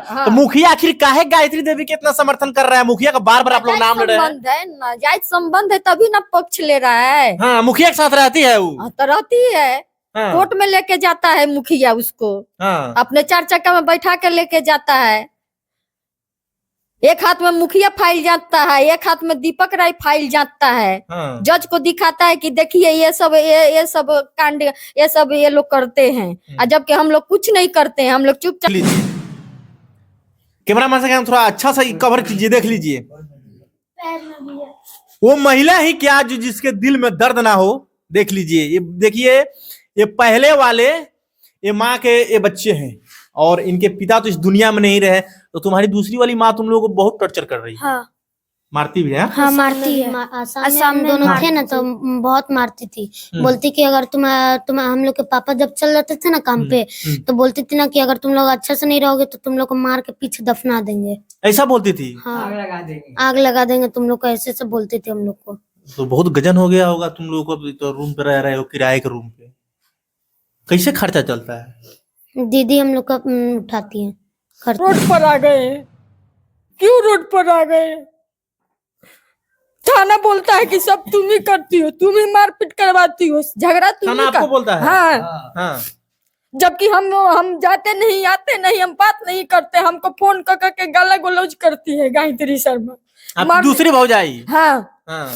तो मुखिया आखिर काहे गायत्री देवी के इतना समर्थन कर रहा है? मुखिया का बार बार आप लोग नाम ले रहे हैं। नाजायज संबंध है तभी ना पक्ष ले रहा है। हाँ, मुखिया के साथ रहती है वो। तो रहती है। हाँ। कोर्ट में लेके जाता है मुखिया उसको। हाँ। अपने 4 चक्का में बैठा के लेके जाता है। एक हाथ में मुखिया फाइल जाता है, एक हाथ में दीपक राय फाइल जाता है। हाँ। जज को दिखाता है कि देखिए ये सब कांड ये सब ये लोग करते हैं, और जबकि हम लोग कुछ नहीं करते हैं, हम लोग चुपचाप। कैमरा मैन से थोड़ा अच्छा सा कवर कीजिए, देख लीजिए। वो महिला ही क्या जो जिसके दिल में दर्द ना हो, देख लीजिए। ये देखिए, ये पहले वाले ये माँ के ये बच्चे हैं और इनके पिता तो इस दुनिया में नहीं रहे, तो तुम्हारी दूसरी वाली माँ तुम लोगों को बहुत टॉर्चर कर रही है। हाँ। मारती भी है। हाँ, मारती है। असम दोनों थे ना, तो बहुत मारती थी। बोलती कि अगर तुम हम लोग के पापा जब चल जाते थे ना काम पे, तो बोलती थी ना कि अगर तुम लोग अच्छा से नहीं रहोगे तो तुम लोग को मार के पीछे दफना देंगे। ऐसा बोलती थी? हाँ, आग लगा देंगे तुम लोग को, ऐसे से बोलती थी हम लोग को। तो बहुत गजन हो गया होगा तुम लोगों को। तो रूम पे रह रहे हो, किराए के रूम पे, कैसे खर्चा चलता है? दीदी हम लोग का उठाती है खर्चा। रोड पर आ गए, क्यों रोड पर आ गए? थाना बोलता है कि सब तुम ही करती हो, तुम ही मारपीट करवाती हो, झगड़ा तुम ही आपको बोलता है? हाँ। हाँ। जबकि हम जाते नहीं, आते नहीं, हम बात नहीं करते, हमको फोन कर करके गाला गलौज करती है गायत्री शर्मा। आप दूसरी भौजाई? हाँ। हाँ।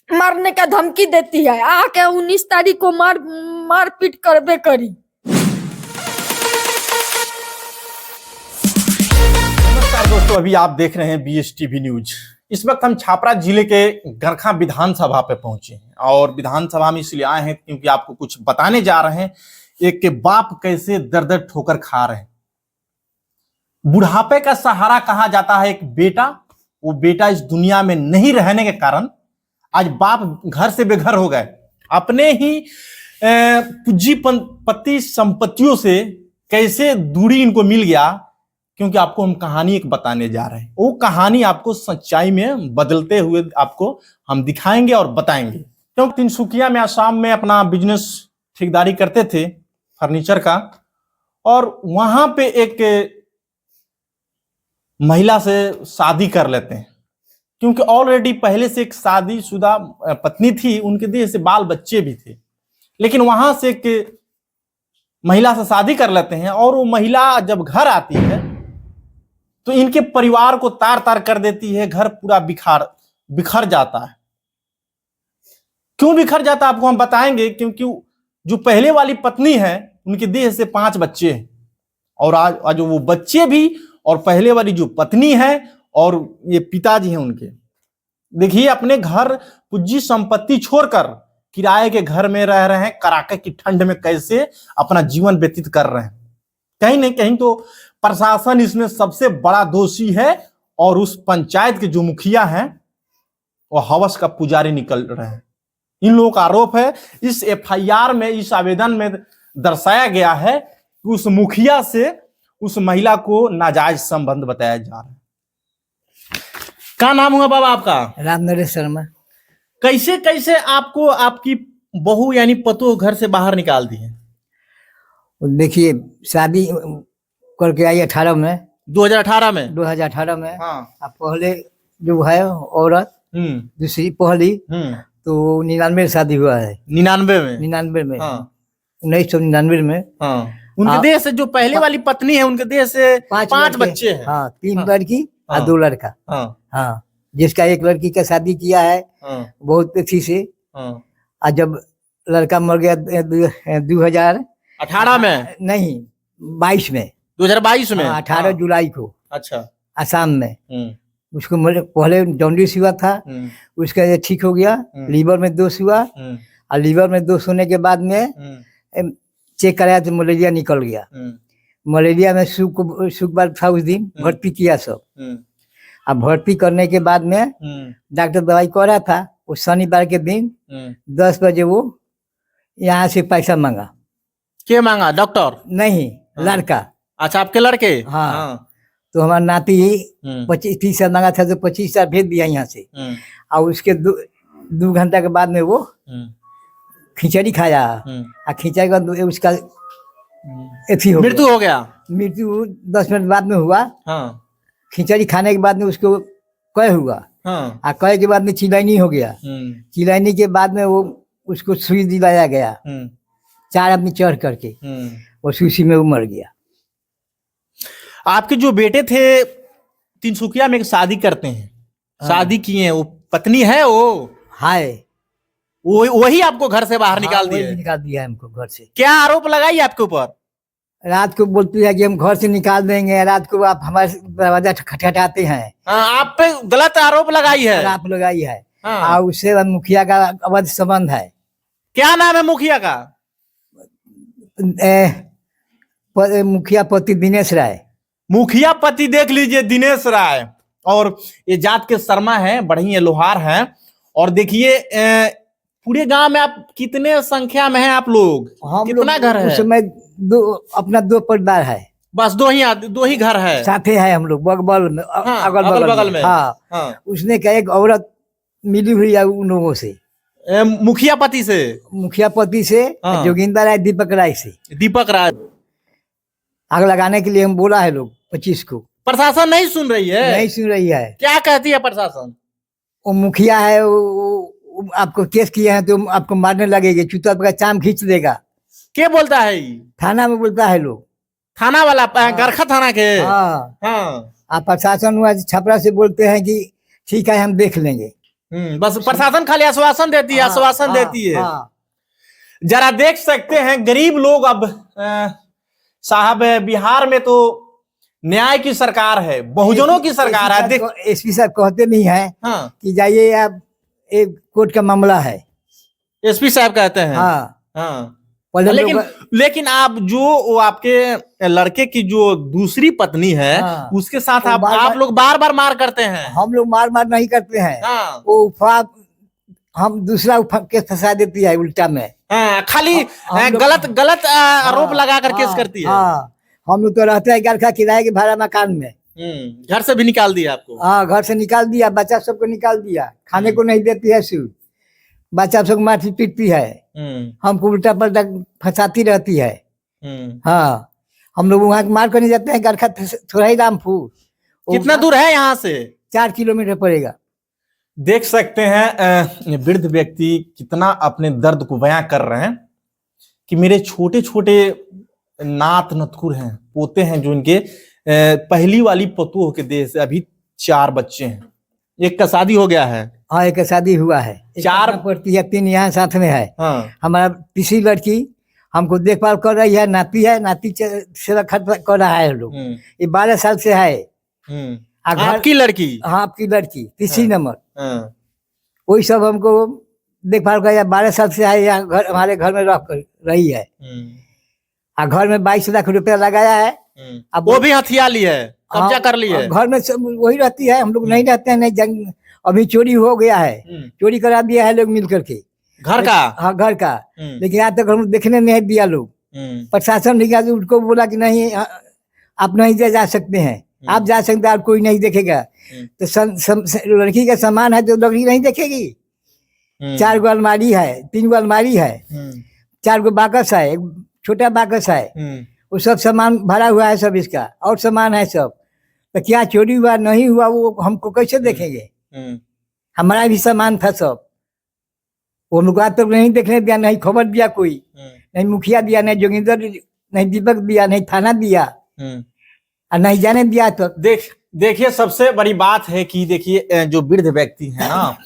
मारने का धमकी देती है, आके 19 तारीख को मारपीट करबे करी। नमस्कार दोस्तों, अभी आप देख रहे हैं BSTV न्यूज। इस वक्त हम छापरा जिले के गरखा विधानसभा पे पहुंचे हैं और विधानसभा में इसलिए आए हैं क्योंकि आपको कुछ बताने जा रहे हैं। एक के बाप कैसे दर दर ठोकर खा रहे हैं। बुढ़ापे का सहारा कहा जाता है एक बेटा, वो बेटा इस दुनिया में नहीं रहने के कारण आज बाप घर से बेघर हो गए। अपने ही पूंजीपति संपत्तियों से कैसे दूरी इनको मिल गया, क्योंकि आपको हम कहानी एक बताने जा रहे हैं। वो कहानी आपको सच्चाई में बदलते हुए आपको हम दिखाएंगे और बताएंगे। क्योंकि तिनसुकिया में आसाम में अपना बिजनेस ठेकेदारी करते थे फर्नीचर का, और वहां पे एक महिला से शादी कर लेते हैं, क्योंकि ऑलरेडी पहले से एक शादीशुदा पत्नी थी, उनके देह से बाल बच्चे भी थे। लेकिन वहां से एक महिला से शादी कर लेते हैं और वो महिला जब घर आती है तो इनके परिवार को तार तार कर देती है। घर पूरा बिखर जाता है। क्यों बिखर जाता है आपको हम बताएंगे, क्योंकि जो पहले वाली पत्नी है उनके देह से 5 बच्चे हैं, और आज वो बच्चे भी और पहले वाली जो पत्नी है और ये पिताजी हैं उनके, देखिए अपने घर पूंजी संपत्ति छोड़कर किराए के घर में रह रहे हैं। कड़ाके की ठंड में कैसे अपना जीवन व्यतीत कर रहे हैं। कहीं नहीं कहीं तो प्रशासन इसमें सबसे बड़ा दोषी है, और उस पंचायत के जो मुखिया हैं वो हवस का पुजारी निकल रहे हैं। इन लोगों का आरोप है, इस FIR में, इस आवेदन में दर्शाया गया है कि उस मुखिया से उस महिला को नाजायज संबंध बताया जा रहा है। क्या नाम हुआ बाबा आपका? रामनरेश शर्मा। कैसे कैसे आपको आपकी बहू यानी पतो घर से बाहर निकाल दी है? देखिए, शादी करके आई 18 में, 2018 में। 2018 में। हाँ। अब पहले जो है औरत दूसरी पहली, तो 99 शादी हुआ है। 99 में। हाँ। 1999 में। हाँ। उनके देह से जो पहले वाली पत्नी है उनके देह से 5 बच्चे हैं। हाँ, 3 लड़की और 2 लड़का। हाँ, जिसका एक लड़की का शादी किया है बहुत अच्छी से। और जब लड़का मर गया 2018 में, नहीं 22 में, 2022 में, 18 जुलाई को। अच्छा। आसाम में उसको पहले जॉन्डिस हुआ था, उसका ये ठीक हो गया। लीवर में दोष हुआ, और लीवर में दोष होने के बाद में चेक कराया तो मलेरिया निकल गया। मलेरिया में शुक्रवार था उस दिन भर्ती किया सब। अब भर्ती करने के बाद में डॉक्टर दवाई कर रहा था। उस शनिवार के दिन 10 बजे वो यहाँ से पैसा मांगा। क्या मांगा? डॉक्टर? नहीं, लड़का। अच्छा, आपके लड़के? हाँ। तो हमारा नाती 25-30 हजार मांगा था, तो 25 हजार भेज दिया यहाँ से। और उसके 2 घंटा के बाद में वो खिचड़ी खाया। और खिचड़ी के बाद उसका एथी हो मृत्यु हो गया। मृत्यु 10 मिनट बाद में हुआ। हाँ खिचड़ी खाने के बाद में उसको कह हुआ, हाँ। और कह के बाद में चिलैनी हो गया। चिलैनी के बाद में वो उसको सुई दिलाया गया, 4 आदमी चढ़ करके, वो सुई में वो मर गया। आपके जो बेटे थे तिनसुकिया में एक शादी करते हैं, शादी किए हैं, वो पत्नी है वो हाय वही आपको घर से बाहर निकाल वही दिया? निकाल दिया हमको घर से। क्या आरोप लगाई आपके ऊपर? रात को बोलती है कि हम घर से निकाल देंगे, रात को आप हमारे दरवाजा खटखटाते हैं। हाँ, आप पे गलत आरोप लगाई है। आप लगाई है। हाँ। और उससे मुखिया का अवैध संबंध है। क्या नाम है मुखिया का? मुखिया पति दिनेश राय। मुखिया पति देख लीजिए दिनेश राय, और ये जात के शर्मा हैं, बढ़िया लोहार हैं। और देखिए पूरे गांव में आप कितने संख्या में हैं आप लोग? कितना घर है? उसमें अपना 2 परिवार है, बस दो ही घर है, साथे है हम लोग बगल में। हाँ, अगल बगल में। हाँ। उसने का एक औरत मिली हुई है उन लोगों से, मुखिया पति से। मुखिया पति से, हाँ। जोगिंदर राय, दीपक राय से। दीपक राय आग लगाने के लिए हम बोला है लोग 25 को। प्रशासन नहीं सुन रही है? नहीं सुन रही है। क्या कहती है प्रशासन? वो मुखिया है, वो आपको केस किए हैं तो आपको मारने लगेगा, जूता का चाम खींच देगा। क्या बोलता है? थाना में बोलता है लोग, थाना वाला गरखा थाना के? हाँ। हाँ। आप प्रशासन हुआ छपरा से बोलते हैं कि ठीक है हम देख लेंगे। बस प्रशासन खाली आश्वासन देती है, आश्वासन देती है। जरा देख सकते हैं गरीब लोग। अब साहब बिहार में तो न्याय की सरकार है, बहुजनों की सरकार है। एसपी साहब कहते नहीं है हाँ। कि जाइए आप, एक कोर्ट का मामला है, एसपी साहब कहते हैं। हाँ। हाँ। लेकिन आप जो आपके लड़के की जो दूसरी पत्नी है, हाँ। उसके साथ आप लोग बार बार मार करते हैं। हम लोग मार नहीं करते हैं। हाँ। वो हम दूसरा के फंसा देती है उल्टा में। हाँ, खाली गलत आरोप लगा कर केस करती है। हाँ। हम लोग तो रहते हैं गरखा किराए के भाड़ा मकान में। घर से भी निकाल दिया आपको? हाँ, घर से निकाल दिया, बच्चा सबको निकाल दिया, खाने को नहीं देती है सूद, बच्चा सबको मारती पीटती है, हमको उल्टा पलटा फंसाती रहती है। हाँ, हम लोग वहाँ मार करने जाते हैं गरखा थोड़ा ही रामपुर। कितना दूर है यहाँ से? 4 किलोमीटर पड़ेगा। देख सकते हैं वृद्ध व्यक्ति कितना अपने दर्द को बयां कर रहे हैं कि मेरे छोटे छोटे नात नतखुर हैं, पोते हैं, जो इनके पहली वाली पतोह के देह से अभी 4 बच्चे हैं। एक का शादी हो गया है। हाँ, एक का शादी हुआ है, 4 पड़ती है, 3 यहाँ साथ में है। हाँ। हमारा तीसरी लड़की हमको देखभाल कर रही है, नाती सेवा कर रहा है लोग। ये 12 साल से है। आपकी लड़की? हाँ, आपकी लड़की तीसरी नंबर। हाँ। वही सब हमको देखभाल कर 12 साल से है, यहाँ हमारे घर में रह कर रही है। घर में 22 लाख रुपया लगाया है। अब वो भी हथिया ली है, कब्जा कर ली है। घर में सब वही रहती है, हम लोग नहीं रहते हैं। नहीं, अभी चोरी हो गया है, चोरी करा दिया है लोग मिल करके घर का। हाँ, घर का। लेकिन आज तक हम देखने नहीं दिया लोग। प्रशासन नहीं गया, उनको बोला कि नहीं आप नहीं जा सकते हैं, आप जा सकते हैं, आप कोई नहीं देखेगा। तो लड़की का सामान है तो लड़की नहीं देखेगी। 4 गो अलमारी है, 3 गो अलमारी है, 4 गो बाकस है, एक छोटा बाकस है, वो सब सामान भरा हुआ है सब इसका, और सामान है सब। तो क्या चोरी हुआ नहीं हुआ वो हमको कैसे देखेंगे? हमारा भी सामान था सब। वो लोग आज तक नहीं देखने दिया, नहीं खबर दिया कोई, नहीं मुखिया दिया, नहीं जोगिंदर, नहीं दीपक दिया, नहीं थाना दिया, और नहीं जाने दिया। तो देखिए सबसे बड़ी बात है कि देखिए जो वृद्ध व्यक्ति है ना,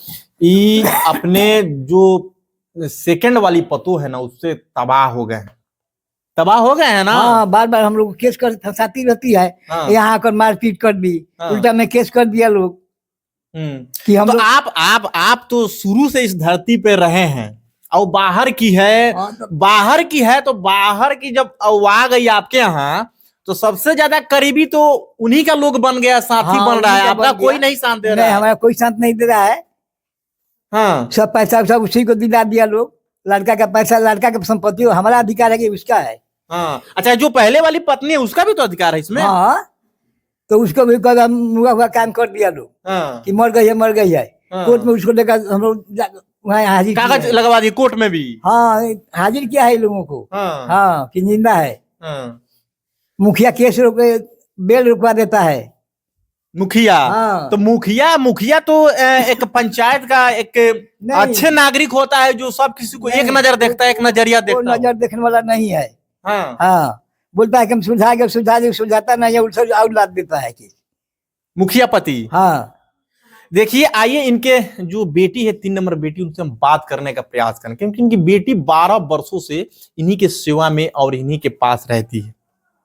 ये अपने जो सेकंड वाली पतो है ना, उससे तबाह हो गए हैं ना। हाँ, बार बार हम लोग केस कर फंसाती रहती है। हाँ। यहाँ आकर मारपीट कर दी। हाँ। उल्टा में केस कर दिया लोग कि हम तो आप तो शुरू से इस धरती पे रहे हैं, और बाहर की है। हाँ, बाहर की जब आ गई आपके यहाँ, तो सबसे ज्यादा करीबी तो उन्हीं का लोग बन गया, साथी बन रहा है। आपका कोई नहीं साथ दे रहा है। हमारा कोई साथ नहीं दे रहा है। हाँ, सब पैसा सब उसी को दिला दिया लोग। लड़का का पैसा, लड़का की संपत्ति हमारा अधिकार है कि उसका है। हाँ। अच्छा, जो पहले वाली पत्नी है उसका भी तो अधिकार है इसमें। हाँ, तो उसको भी मुआ हुआ काम कर दिया लोग। हाँ। कि मर गई है। हाँ। कोर्ट में उसको लेकर हम लोग वहाँ हाजिर, कागज लगवा दिए कोर्ट में भी। हाँ, हाजिर किया है लोगों को। हाँ, कि जिंदा है। मुखिया केस बेल रुकवा देता है। मुखिया हाँ। तो मुखिया तो एक पंचायत का एक अच्छे नागरिक होता है जो सब किसी को एक नजर देखता है, एक नजरिया वो देखता है। नजर देखने वाला नहीं है। हाँ। हाँ, बोलता है कि हम सुलझाता नहीं है, उल्टा और लाद देता है कि मुखिया पति। हाँ। देखिए, आइए इनके जो बेटी है 3 नंबर बेटी, उनसे हम बात करने का प्रयास करें, क्योंकि इनकी बेटी 12 वर्षों से इन्हीं के सेवा में और इन्हीं के पास रहती है।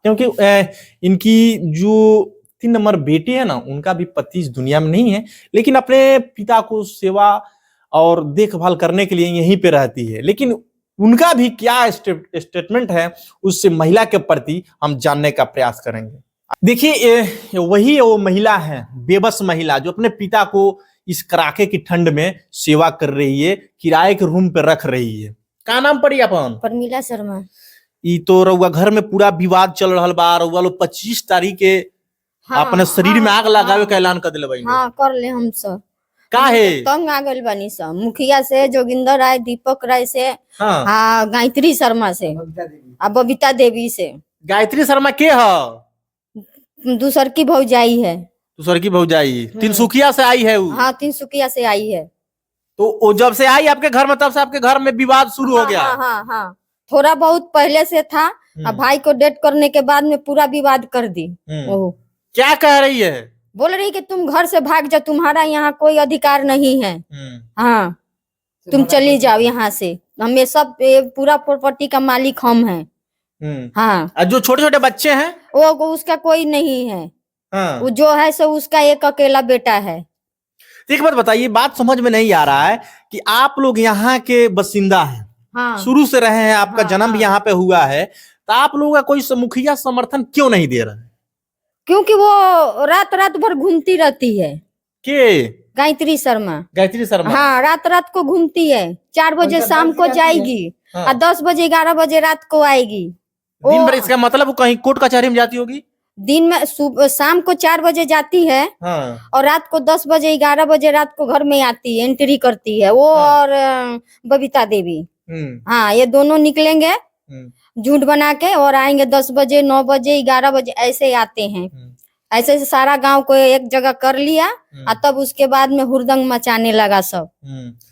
क्योंकि इनकी जो 3 नंबर बेटी है ना, उनका भी पति इस दुनिया में नहीं है, लेकिन अपने पिता को सेवा और देखभाल करने के लिए यहीं पे रहती है। लेकिन उनका भी क्या स्टेटमेंट है उससे महिला के प्रति हम जानने का प्रयास करेंगे। देखिए, वही वो महिला है, बेबस महिला, जो अपने पिता को इस कड़ाके की ठंड में सेवा कर रही है, किराए के रूम पे रख रही है। का नाम पड़ी अपन? परमिला शर्मा। ई तो रउआ घर में पूरा विवाद चल रहा बा। रउआ लोग 25 तारीख के अपने शरीर में आग लगावे का ऐलान कर दिले भाई। हाँ, कर ले हम सब। का है? तंग आ गइल बनी सब, मुखिया से, जोगिंदर राय, दीपक राय से, हाँ। हाँ, गायत्री शर्मा से, आ बबीता देवी से। गायत्री शर्मा के है? दूसर की भौजाई है। दूसर की भौजाई तिनसुकिया से आई है वो। हाँ, तिनसुकिया से आई है। तो वो जब से आई आपके घर में, तब से आपके घर में विवाद शुरू हो गया? हाँ, हाँ, हाँ। थोड़ा बहुत पहले से था, अब भाई को डेट करने के बाद में पूरा विवाद कर दी। ओह, क्या कह रही है? बोल रही कि तुम घर से भाग जाओ, तुम्हारा यहाँ कोई अधिकार नहीं है। हाँ, तुम चली जाओ यहाँ से, हमें सब पूरा प्रॉपर्टी का मालिक हम हैं। हाँ, और जो छोटे छोटे बच्चे हैं वो उसका कोई नहीं है। हाँ। वो जो है सो उसका एक अकेला बेटा है। एक बात बताइए, बात समझ में नहीं आ रहा है कि आप लोग यहाँ के बासिंदा हैं, हाँ, शुरू से रहे हैं, आपका हाँ, जन्म भी यहाँ पे हुआ है, तो आप लोगों का कोई मुखिया समर्थन क्यों नहीं दे रहा है? क्योंकि वो रात रात भर घूमती रहती है। के? गायत्री शर्मा। गायत्री शर्मा। हाँ, रात रात को घूमती है। 4 बजे शाम को जाएगी और 10 बजे 11 बजे रात को आएगी। दिन भर, इसका मतलब वो कहीं कोर्ट कचहरी में जाती होगी? दिन में शाम को 4 बजे जाती है हाँ। और रात को 10 बजे 11 बजे रात को घर में आती है, एंट्री करती है वो। हाँ। और बबीता देवी, हाँ, ये दोनों निकलेंगे झूठ बना के और आएंगे 10 बजे 9 बजे 11 बजे ऐसे आते हैं। ऐसे से सारा गांव को एक जगह कर लिया और तब उसके बाद में हुरदंग मचाने लगा सब।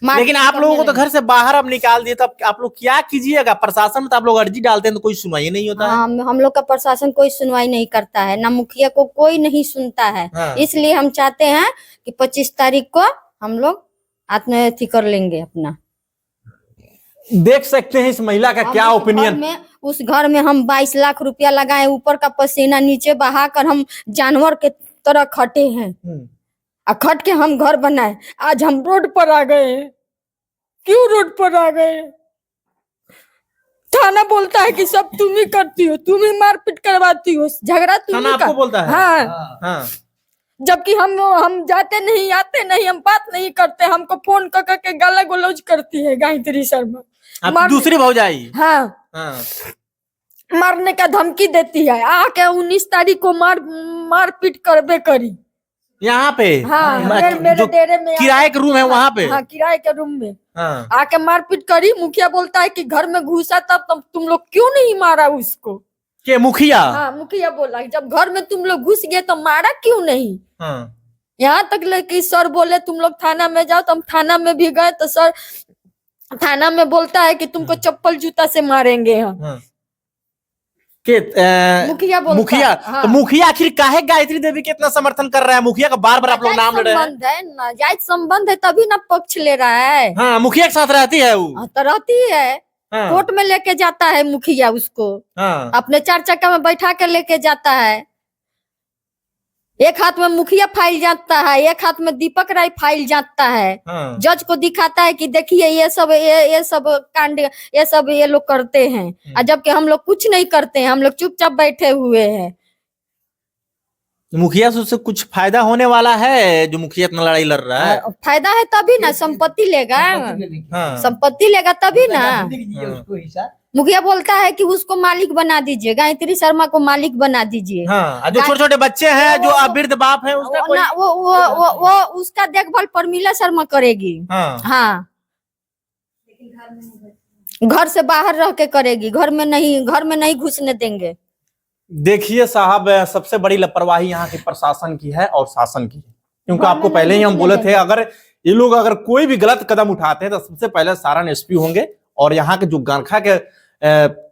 लेकिन आप लोगों को तो घर से बाहर अब निकाल दिए, तब आप लोग क्या कीजिएगा? प्रशासन में तो आप लोग अर्जी डालते हैं तो कोई सुनवाई नहीं होता है। हाँ, हम लोग का प्रशासन कोई सुनवाई नहीं करता है, ना मुखिया को कोई नहीं सुनता है। हाँ। इसलिए इसलिए हम चाहते हैं कि 25 तारीख को हम लोग आत्महत्या कर लेंगे अपना। देख सकते हैं इस महिला का क्या ओपिनियन। उस घर में हम 22 लाख रुपया लगाए, ऊपर का पसीना नीचे बहाकर हम जानवर के तरह खटे हैं। खट के हम घर बनाए, आज हम रोड पर आ गए। क्यों रोड पर आ गए? थाना बोलता है कि सब तुम ही करती हो, तुम ही मारपीट करवाती हो, झगड़ा तुम थाना ही आपको बोलता है? हाँ, हाँ। जबकि हम जाते नहीं, आते नहीं, हम बात नहीं करते, हमको फोन कर के गाला गलौज करती है गायत्री शर्मा। दूसरी भौजाई? हाँ, हाँ। मारने का धमकी देती है, आके 19 तारीख को मारपीट करबे करी यहाँ पे? हाँ, मेरे डेरे में किराए के रूम है वहाँ पे? हाँ, किराए के रूम में हाँ। आके मारपीट करी। मुखिया बोलता है कि घर में घुसा तब तुम लोग क्यों नहीं मारा उसको? के मुखिया? हाँ, मुखिया बोला जब घर में तुम लोग घुस गए तो मारा क्यों नहीं? हाँ। यहाँ तक कि सर बोले तुम लोग थाना में जाओ, तो हम थाना में भी गए तो सर थाना में बोलता है कि तुमको चप्पल जूता से मारेंगे हम। हाँ। के मुखिया बोलता मुखिया है, हाँ। तो मुखिया आखिर काहे गायत्री देवी के इतना समर्थन कर रहा है? मुखिया का बार बार आप लोग नाम ले रहे हैं। संबंध है, नाजायज संबंध है तभी ना पक्ष ले रहा है। हाँ, मुखिया के साथ रहती है वो। हाँ, तो रहती है। हाँ। कोर्ट में लेके जाता है मुखिया उसको। हाँ। अपने 4 चक्का में बैठा के लेके जाता है। एक हाथ में मुखिया फाइल जाता है, एक हाथ में दीपक राय फाइल जाता है। हाँ। जज को दिखाता है कि देखिए ये सब कांड ये सब ये लोग करते हैं, और जबकि हम लोग कुछ नहीं करते हैं, हम लोग चुपचाप बैठे हुए हैं। मुखिया से उससे कुछ फायदा होने वाला है जो मुखिया इतना लड़ाई लड़ रहा है? फायदा है तभी ना, संपत्ति लेगा। हाँ। संपत्ति लेगा तभी ना। हाँ। मुखिया बोलता है कि उसको मालिक बना दीजिए, गायत्री शर्मा को मालिक बना दीजिए। हाँ। जो छोटे छोटे बच्चे हैं, जो अवृद्ध बाप है, उसका कोई? वो उसका देखभाल परमिला शर्मा करेगी। हाँ। हाँ, घर से बाहर रह के करेगी, घर में नहीं घुसने देंगे। देखिए साहब, सबसे बड़ी लापरवाही यहाँ की प्रशासन की है और शासन की है। क्योंकि आपको पहले ही हम बोले थे, अगर ये लोग अगर कोई भी गलत कदम उठाते हैं तो सबसे पहले सारण एसपी होंगे, और यहाँ के जो गरखा के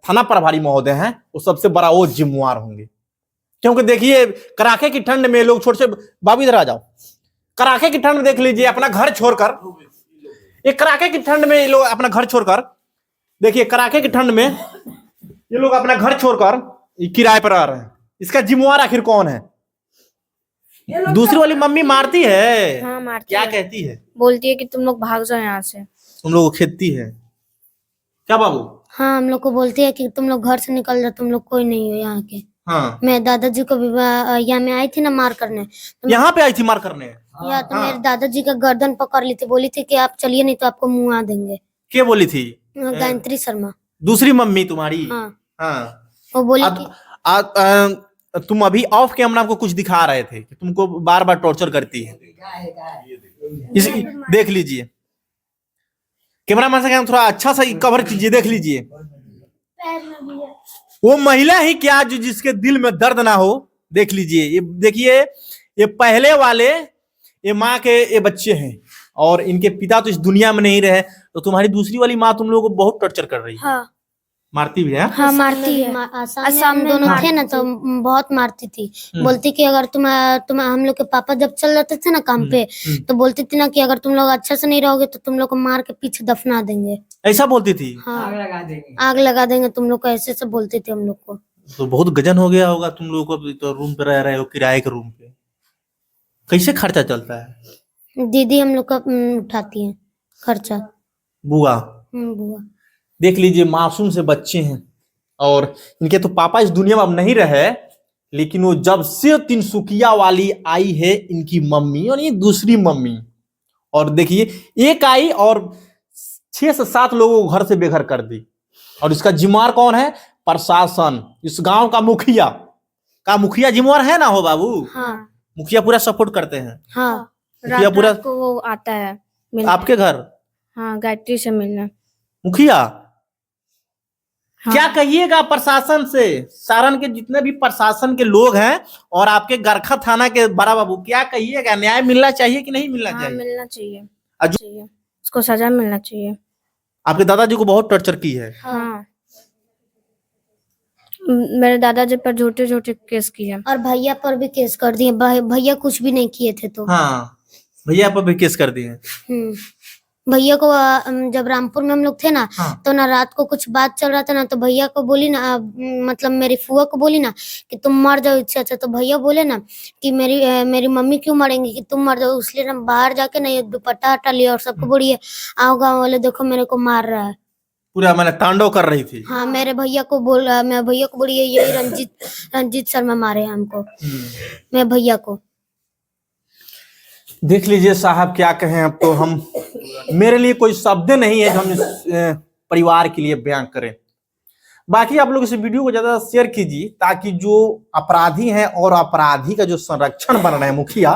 थाना प्रभारी महोदय हैं वो सबसे बड़ा वो जिम्मेवार होंगे। क्योंकि देखिए कड़ाके की ठंड में लोग छोटे से, बाबू इधर आ जाओ, कड़ाके की ठंड में देख लीजिए अपना घर छोड़कर, ये कड़ाके की ठंड में ये लोग अपना घर छोड़कर, देखिए कड़ाके की ठंड में ये लोग अपना घर छोड़कर किराए पर आ रहे हैं। इसका जिम्मेवार आखिर कौन है? दूसरी वाली मम्मी मारती है। हाँ, मारती क्या है। कहती है? बोलती है कि तुम लोग भाग जाओ यहाँ से। तुम लोग को खेदती है क्या बाबू? हाँ, हम लोग को बोलती है कि तुम लोग घर से निकल जाओ, तुम लोग कोई नहीं हो यहाँ के। हाँ, मैं दादाजी को भी यहाँ में आई थी ना मार करने, तो यहाँ पे आई थी मार करने? या तो मेरे दादाजी का गर्दन पकड़ ली थी, बोली थी कि आप चलिए नहीं तो आपको मुँह आ देंगे। क्या बोली थी? गायत्री शर्मा। दूसरी मम्मी तुम्हारी? हाँ, हाँ। वो बोली कि तुम अभी ऑफ कैमरा को कुछ दिखा रहे थे कि तुमको बार बार टॉर्चर करती है। इस देख लीजिए, कैमरामैन से थोड़ा अच्छा सा कवर कीजिए, देख लीजिए। वो महिला ही क्या जो जिसके दिल में दर्द ना हो, देख लीजिए। ये देखिए, ये पहले वाले ये माँ के ये बच्चे हैं और इनके पिता तो इस दुनिया में नहीं रहे, तो तुम्हारी दूसरी वाली माँ तुम लोगों को बहुत टॉर्चर कर रही है। हाँ, मारती भी है? हाँ मारती है। असम में दोनों मारती थे ना तो बहुत मारती थी। बोलती कि अगर तुम हम लोग के पापा जब चल रहे थे ना काम पे, तो बोलती थी ना कि अगर तुम लोग अच्छा से नहीं रहोगे तो तुम लोग को मार के पीछे दफना देंगे। ऐसा बोलती थी? हाँ, आग लगा देंगे तुम लोग को, ऐसे से बोलती थी हम लोग को। तो बहुत गजन हो गया होगा तुम लोगों को। अभी तो रूम पे रह रहे हो, किराए के रूम पे, कैसे खर्चा चलता है? दीदी हम लोग का उठाती है खर्चा। बुआ? बुआ। देख लीजिए, मासूम से बच्चे हैं और इनके तो पापा इस दुनिया में अब नहीं रहे, लेकिन वो जब से तिनसुकिया वाली आई है इनकी मम्मी, और ये दूसरी मम्मी, और देखिए एक आई और 6 से 7 लोगों को घर से बेघर कर दी। और इसका जिम्मेवार कौन है? प्रशासन, इस गांव का मुखिया का। मुखिया जिम्मेवार है ना हो बाबू? हाँ, मुखिया पूरा सपोर्ट करते हैं। हाँ, मुखिया पूरा रात को वो आता है मिलने। आपके घर? हाँ, गायत्री से मिलना। मुखिया? हाँ। क्या कहिएगा प्रशासन से? सारण के जितने भी प्रशासन के लोग हैं और आपके गरखा थाना के बड़ा बाबू, क्या कहिएगा? न्याय मिलना चाहिए कि नहीं मिलना हाँ, चाहिए? मिलना चाहिए। अजू- चाहिए, उसको सजा मिलना चाहिए। आपके दादाजी को बहुत टॉर्चर की है। हाँ, मेरे दादाजी पर झूठे झूठे केस किए। और भैया पर भी केस कर दिए। भैया कुछ भी नहीं किए थे तो। हाँ, भैया पर भी केस कर दिए। भैया को जब रामपुर में हम लोग थे ना, हाँ। तो ना रात को कुछ बात चल रहा था ना, तो भैया को बोली ना, मतलब मेरी फुआ को बोली ना कि तुम मर जाओ इससे अच्छा। तो भैया बोले ना कि मेरी मम्मी क्यों मरेंगी, कि तुम मर जाओ। इसलिए ना बाहर जाके ना ये दुपट्टा हटा लिया और सबको बोलिए आओ गाँव वाले देखो मेरे को मार रहा है। पूरा मैंने तांडव कर रही थी। हाँ, मेरे भैया को मैं भैया को बोली यही रंजीत शर्मा मारे हैं हमको, मैं भैया को। देख लीजिए साहब, क्या कहें अब तो हम, मेरे लिए कोई शब्द नहीं है जो हम इस परिवार के लिए बयान करें। बाकी आप लोग इस वीडियो को ज्यादा शेयर कीजिए ताकि जो अपराधी हैं और अपराधी का जो संरक्षण बन रहे हैं मुखिया,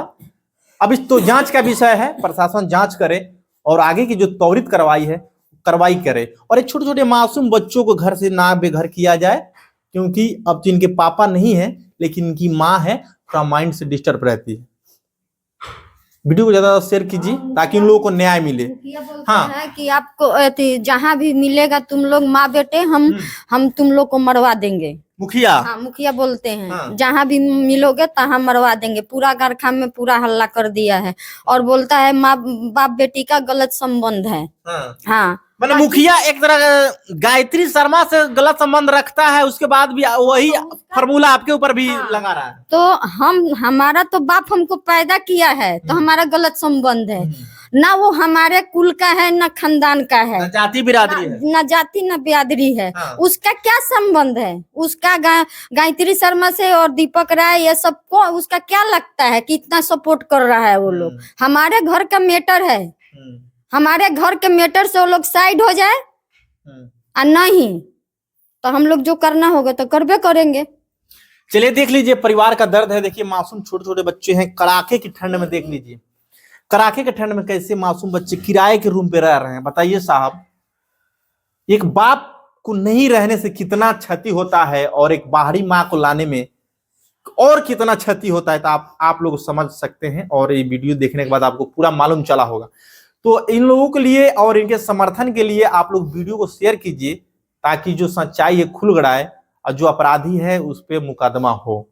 अब इस तो जांच का विषय है, प्रशासन जांच करे और आगे की जो त्वरित कार्रवाई करे, और एक छोटे छोटे मासूम बच्चों को घर से ना बेघर किया जाए। क्योंकि अब तो इनके पापा नहीं है लेकिन इनकी माँ है, थोड़ा माइंड से डिस्टर्ब रहती है। वीडियो को ज्यादा शेयर कीजिए ताकि उन लोगों को न्याय मिले। हाँ, है कि आपको जहाँ भी मिलेगा तुम लोग माँ बेटे हम तुम लोग को मरवा देंगे। मुखिया? हाँ, मुखिया बोलते हैं हाँ। जहाँ भी मिलोगे तहाँ मरवा देंगे। पूरा गरखा में पूरा हल्ला कर दिया है और बोलता है माँ बाप बेटी का गलत संबंध है। हाँ, मतलब मुखिया एक तरह गायत्री शर्मा से गलत संबंध रखता है, उसके बाद भी वही फॉर्मूला आपके ऊपर भी लगा रहा है। तो हमारा तो बाप हमको पैदा किया है तो हमारा गलत संबंध है ना, वो हमारे कुल का है ना खानदान का है, न जाति बिरादरी है, न जाति न बिरादरी है। हाँ। उसका क्या संबंध है? उसका गायत्री शर्मा से और दीपक राय ये सबको उसका क्या लगता है कि इतना सपोर्ट कर रहा है वो लोग? हमारे घर का मैटर है, हमारे घर के मैटर से वो लोग साइड हो जाए और नहीं तो हम लोग जो करना होगा तो करबे करेंगे। चलिए देख लीजिए परिवार का दर्द है। देखिए मासूम छोटे छोटे बच्चे हैं, कड़ाके की ठंड में, देख लीजिए कड़ाके की ठंड में कैसे मासूम बच्चे किराए के रूम पे रह रहे हैं, बताइए साहब। एक बाप को नहीं रहने से कितना क्षति होता है और एक बाहरी माँ को लाने में और कितना क्षति होता है, तो आप लोग समझ सकते हैं। और ये वीडियो देखने के बाद आपको पूरा मालूम चला होगा। तो इन लोगों के लिए और इनके समर्थन के लिए आप लोग वीडियो को शेयर कीजिए, ताकि जो सच्चाई है खुल गड़ाए और जो अपराधी है उस पर मुकदमा हो।